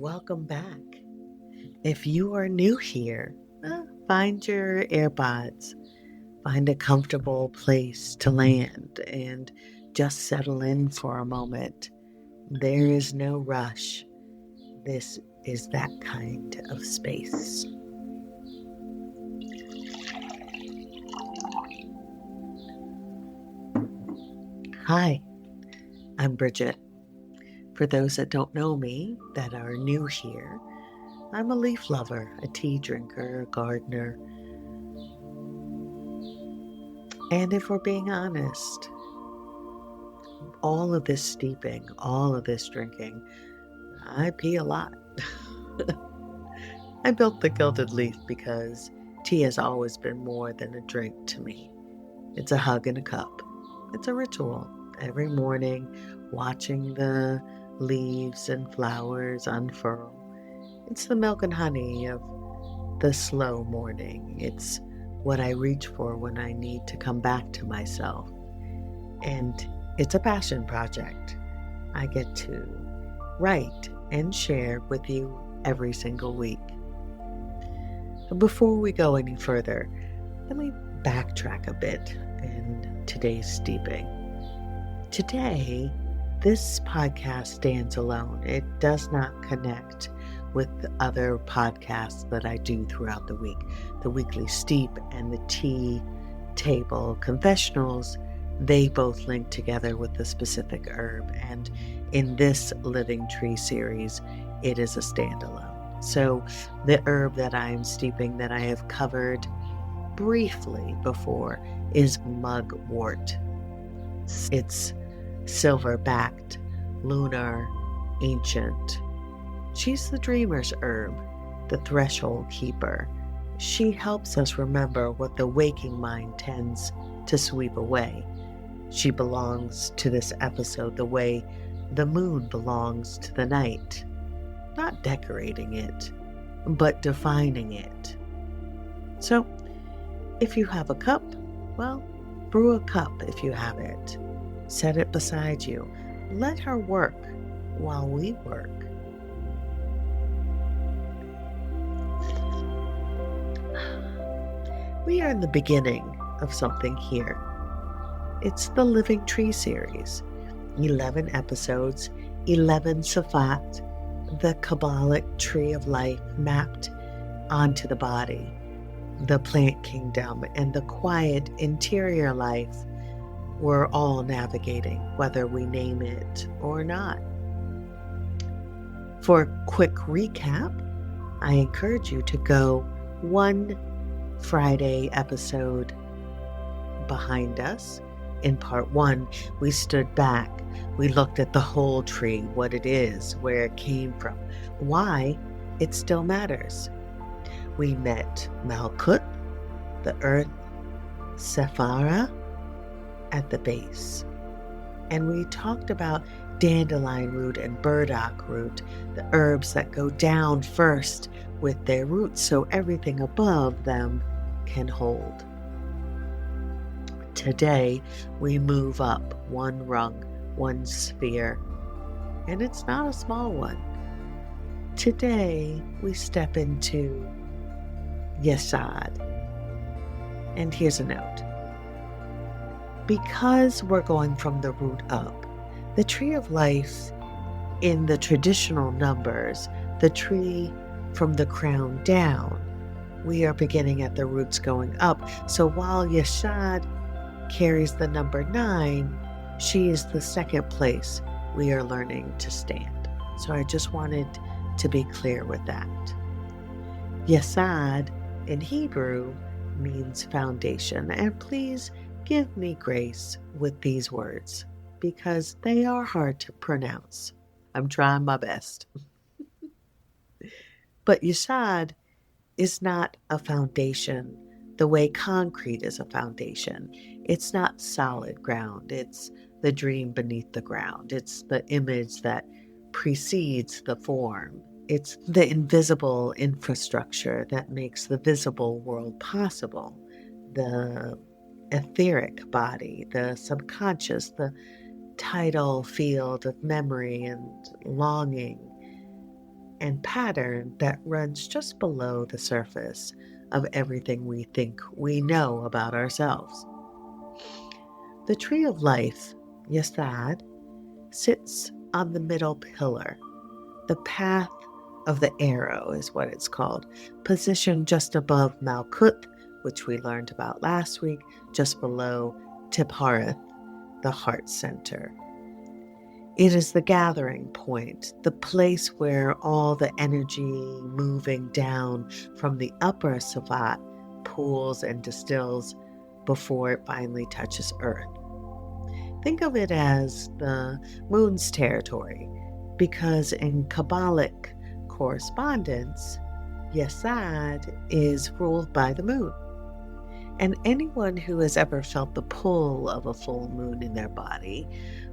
welcome back. If you are new here, find your AirPods, find a comfortable place to land, and just settle in for a moment. There is no rush. This is that kind of space. Hi, I'm Bridget. For those that don't know me, that are new here, I'm a leaf lover, a tea drinker, a gardener. And if we're being honest, all of this steeping, all of this drinking, I pee a lot. I built the Gilded Leaf because tea has always been more than a drink to me. It's a hug in a cup. It's a ritual. Every morning, watching the leaves and flowers unfurl. It's the milk and honey of the slow morning. It's what I reach for when I need to come back to myself. And it's a passion project. I get to write and share with you every single week. Before we go any further, let me backtrack a bit in today's steeping. Today, this podcast stands alone. It does not connect with the other podcasts that I do throughout the week. The Weekly Steep and the Tea Table Confessionals, they both link together with a specific herb. And in this Living Tree series, it is a standalone. So the herb that I'm steeping that I have covered briefly before is mugwort. It's silver-backed, lunar, ancient. She's the dreamer's herb, the threshold keeper. She helps us remember what the waking mind tends to sweep away. She belongs to this episode the way the moon belongs to the night. Not decorating it, but defining it. So, if you have a cup, well, brew a cup if you have it. Set it beside you. Let her work while we work. We are in the beginning of something here. It's the Living Tree series. 11 episodes, 11 Safat, the Kabbalistic Tree of Life mapped onto the body, the plant kingdom, and the quiet interior life we're all navigating, whether we name it or not. For a quick recap, I encourage you to go one Friday episode behind us. In part 1, we stood back. We looked at the whole tree, what it is, where it came from, why it still matters. We met Malkuth, the earth, Sephara at the base. And we talked about dandelion root and burdock root, the herbs that go down first with their roots so everything above them can hold. Today, we move up one rung, one sphere, and it's not a small one. Today, we step into Yesod. And here's a note. Because we're going from the root up, the Tree of Life in the traditional numbers, the tree from the crown down, we are beginning at the roots going up. So while Yesod carries the number 9, she is the second place we are learning to stand. So I just wanted to be clear with that. Yesod in Hebrew means foundation, and please give me grace with these words because they are hard to pronounce. I'm trying my best. But Yesod is not a foundation the way concrete is a foundation. It's not solid ground. It's the dream beneath the ground. It's the image that precedes the form. It's the invisible infrastructure that makes the visible world possible. The etheric body, the subconscious, the tidal field of memory and longing. and pattern that runs just below the surface of everything we think we know about ourselves. The tree of life, Yesod, sits on the middle pillar. The path of the arrow is what it's called, positioned just above Malkuth, which we learned about last week, just below Tiphareth, the heart center. It is the gathering point, the place where all the energy moving down from the upper Savat pools and distills before it finally touches Earth. Think of it as the moon's territory, because in Kabbalistic correspondence, Yesod is ruled by the moon. And anyone who has ever felt the pull of a full moon in their body,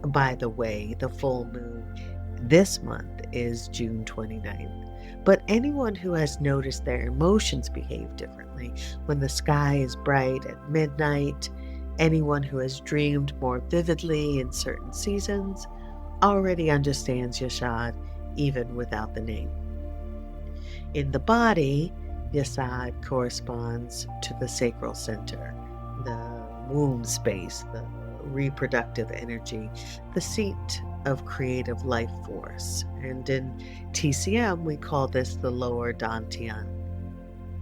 by the way, the full moon this month is June 29th, but anyone who has noticed their emotions behave differently when the sky is bright at midnight, anyone who has dreamed more vividly in certain seasons, already understands Yesod even without the name. In the body, Yesod corresponds to the sacral center, the womb space, the reproductive energy, the seat of creative life force. And in TCM, we call this the lower dantian,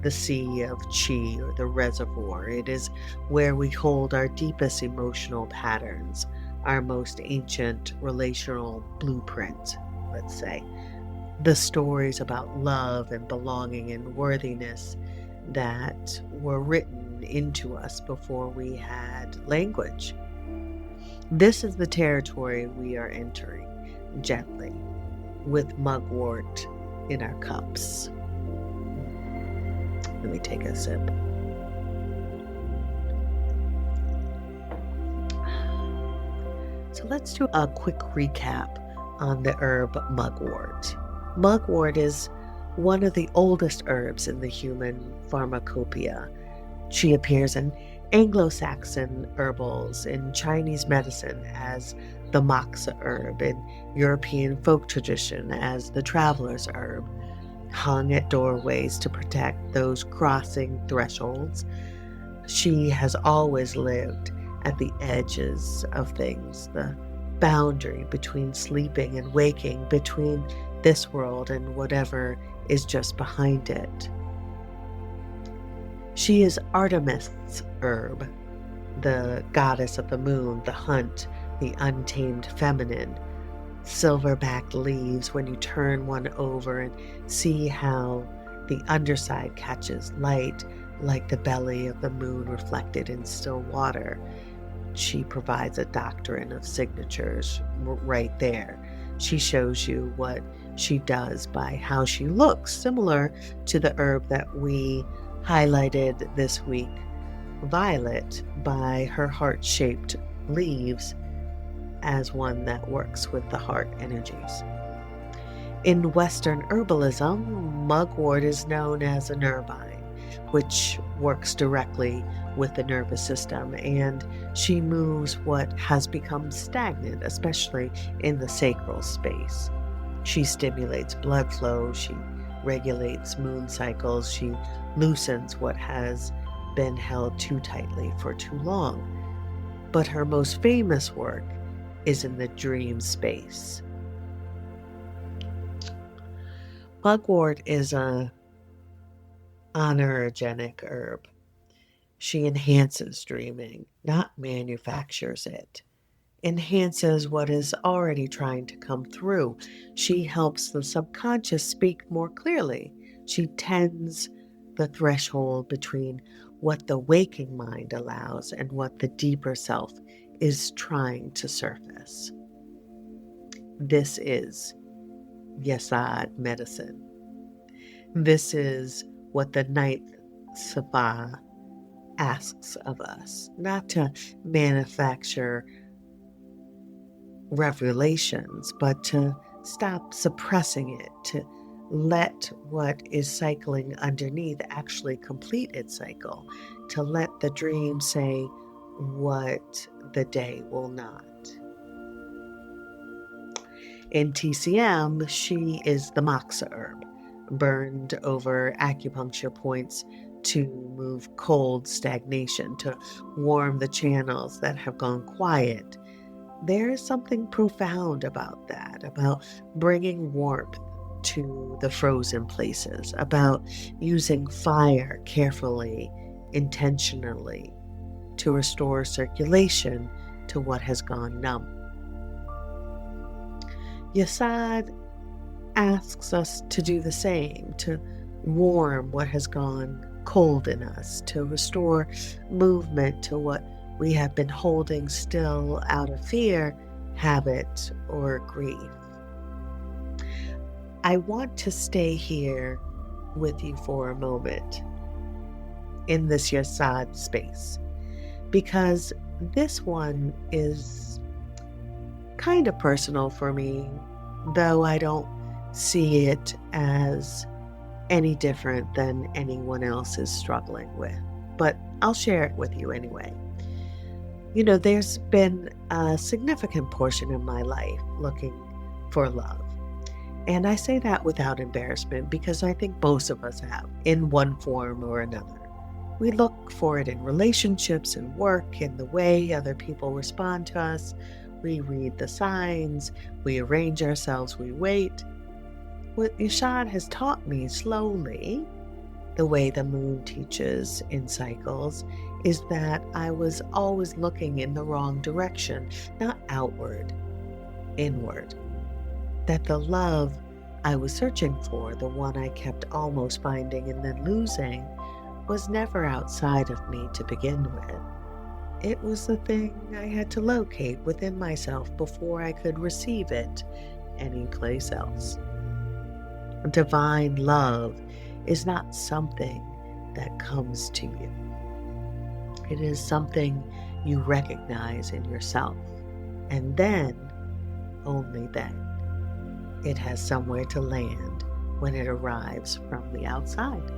the sea of chi, or the reservoir. It is where we hold our deepest emotional patterns, our most ancient relational blueprint, let's say. The stories about love and belonging and worthiness that were written into us before we had language. This is the territory we are entering gently, with mugwort in our cups. Let me take a sip. So let's do a quick recap on the herb mugwort. Mugwort is one of the oldest herbs in the human pharmacopoeia. She appears in Anglo-Saxon herbals, in Chinese medicine as the moxa herb, in European folk tradition as the traveler's herb, hung at doorways to protect those crossing thresholds. She has always lived at the edges of things, the boundary between sleeping and waking, between this world and whatever is just behind it. She is Artemis's herb, the goddess of the moon, the hunt, the untamed feminine. Silver-backed leaves, when you turn one over and see how the underside catches light, like the belly of the moon reflected in still water. She provides a doctrine of signatures right there. She shows you what she does by how she looks, similar to the herb that we highlighted this week, violet, by her heart-shaped leaves as one that works with the heart energies. In Western herbalism, mugwort is known as a nervine, which works directly with the nervous system, and she moves what has become stagnant, especially in the sacral space. She stimulates blood flow, she regulates moon cycles, she loosens what has been held too tightly for too long. But her most famous work is in the dream space. Mugwort is an honorogenic herb. She enhances dreaming, not manufactures it. Enhances what is already trying to come through. She helps the subconscious speak more clearly. She tends the threshold between what the waking mind allows and what the deeper self is trying to surface. This is Yesod medicine. This is what the ninth Safa asks of us, not to manufacture revelations, but to stop suppressing it, to let what is cycling underneath actually complete its cycle, to let the dream say what the day will not. In TCM, she is the moxa herb, burned over acupuncture points to move cold stagnation, to warm the channels that have gone quiet. There is something profound about that, about bringing warmth to the frozen places, about using fire carefully, intentionally, to restore circulation to what has gone numb. Yesod asks us to do the same, to warm what has gone cold in us, to restore movement to what we have been holding still out of fear, habit, or grief. I want to stay here with you for a moment in this Yesod space, because this one is kind of personal for me, though I don't see it as any different than anyone else is struggling with. But I'll share it with you anyway. There's been a significant portion of my life looking for love. And I say that without embarrassment because I think most of us have, in one form or another. We look for it in relationships and work, in the way other people respond to us. We read the signs, we arrange ourselves, we wait. What Yesod has taught me slowly, the way the moon teaches in cycles, is that I was always looking in the wrong direction, not outward, inward. That the love I was searching for, the one I kept almost finding and then losing, was never outside of me to begin with. It was the thing I had to locate within myself before I could receive it anyplace else. Divine love is not something that comes to you. It is something you recognize in yourself, and then, only then, it has somewhere to land when it arrives from the outside.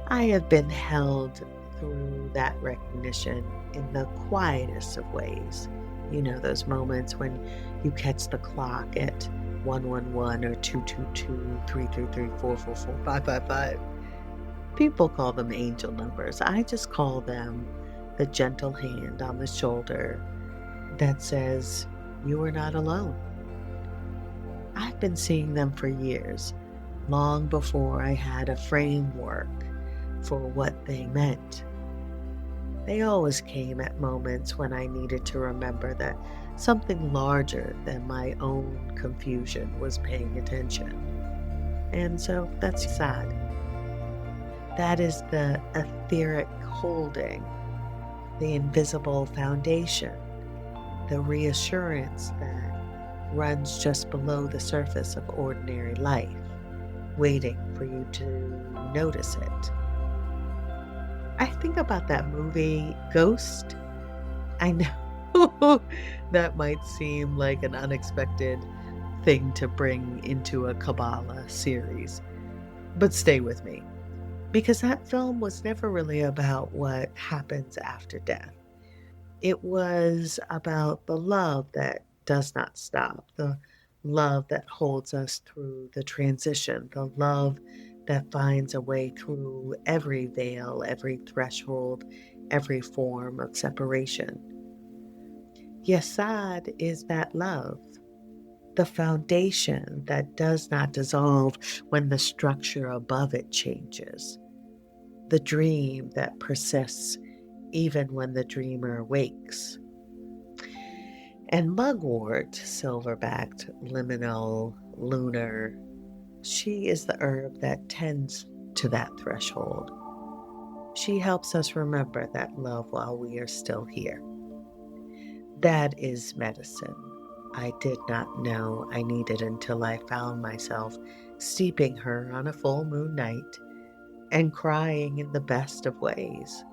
I have been held through that recognition in the quietest of ways. Those moments when you catch the clock at 111 or 222, 333, 444, 555. People call them angel numbers. I just call them the gentle hand on the shoulder that says, you are not alone. I've been seeing them for years, long before I had a framework for what they meant. They always came at moments when I needed to remember that something larger than my own confusion was paying attention. And so that's Yesod. That is the etheric holding, the invisible foundation, the reassurance that runs just below the surface of ordinary life, waiting for you to notice it. I think about that movie, Ghost. I know that might seem like an unexpected thing to bring into a Kabbalah series, but stay with me, because that film was never really about what happens after death. It was about the love that does not stop, the love that holds us through the transition, the love that finds a way through every veil, every threshold, every form of separation. Yesod is that love, the foundation that does not dissolve when the structure above it changes, the dream that persists even when the dreamer wakes. And mugwort, silver-backed, liminal, lunar, she is the herb that tends to that threshold. She helps us remember that love while we are still here. That is medicine I did not know I needed until I found myself steeping her on a full moon night and crying in the best of ways.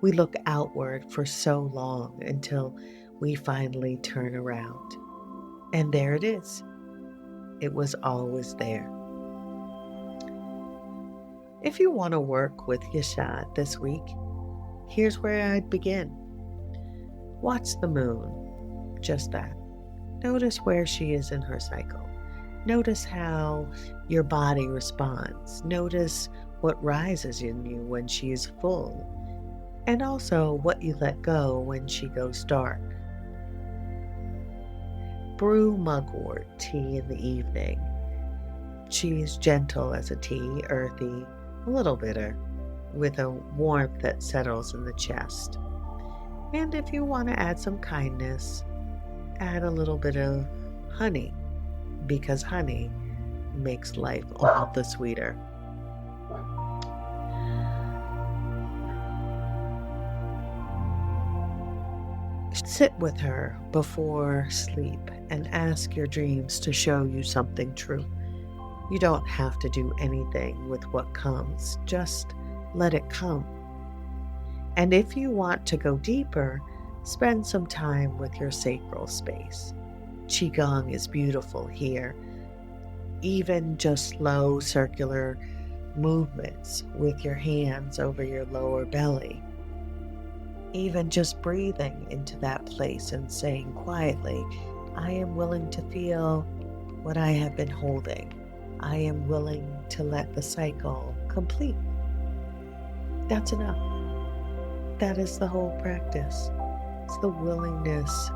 We look outward for so long until we finally turn around. And there it is. It was always there. If you want to work with Yesod this week, here's where I'd begin. Watch the moon, just that. Notice where she is in her cycle. Notice how your body responds. Notice what rises in you when she is full, and also what you let go when she goes dark. Brew mugwort tea in the evening. She is gentle as a tea, earthy, a little bitter, with a warmth that settles in the chest. And if you want to add some kindness, add a little bit of honey, because honey makes life all the sweeter. Sit with her before sleep and ask your dreams to show you something true. You don't have to do anything with what comes, just let it come. And if you want to go deeper, spend some time with your sacral space. Qigong is beautiful here. Even just slow circular movements with your hands over your lower belly. Even just breathing into that place and saying quietly, I am willing to feel what I have been holding. I am willing to let the cycle complete. That's enough. That is the whole practice. It's the willingness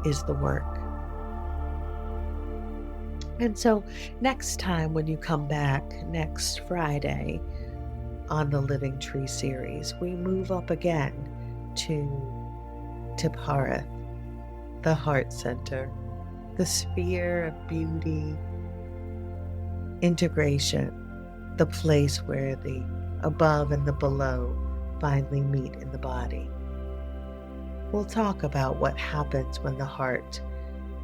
is the work. And so next time when you come back next Friday on the Living Tree series, we move up again to Parith, the heart center, the sphere of beauty, integration, the place where the above and the below finally meet in the body. We'll talk about what happens when the heart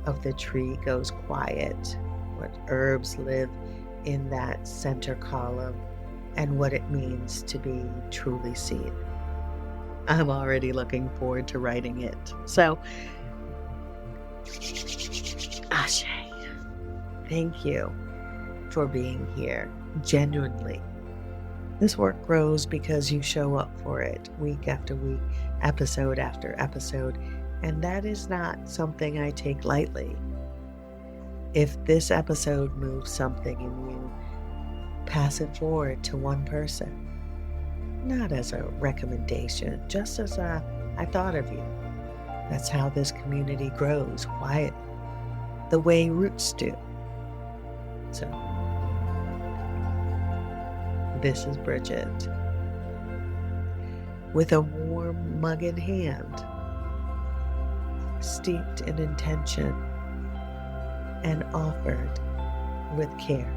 of the tree goes quiet, what herbs live in that center column, and what it means to be truly seen. I'm already looking forward to writing it. So, Ashe, thank you for being here, genuinely. This work grows because you show up for it week after week, episode after episode, and that is not something I take lightly. If this episode moves something in you, pass it forward to one person. Not as a recommendation, just as I thought of you. That's how this community grows quietly, the way roots do. So, this is Bridget, with a warm mug in hand, steeped in intention and offered with care.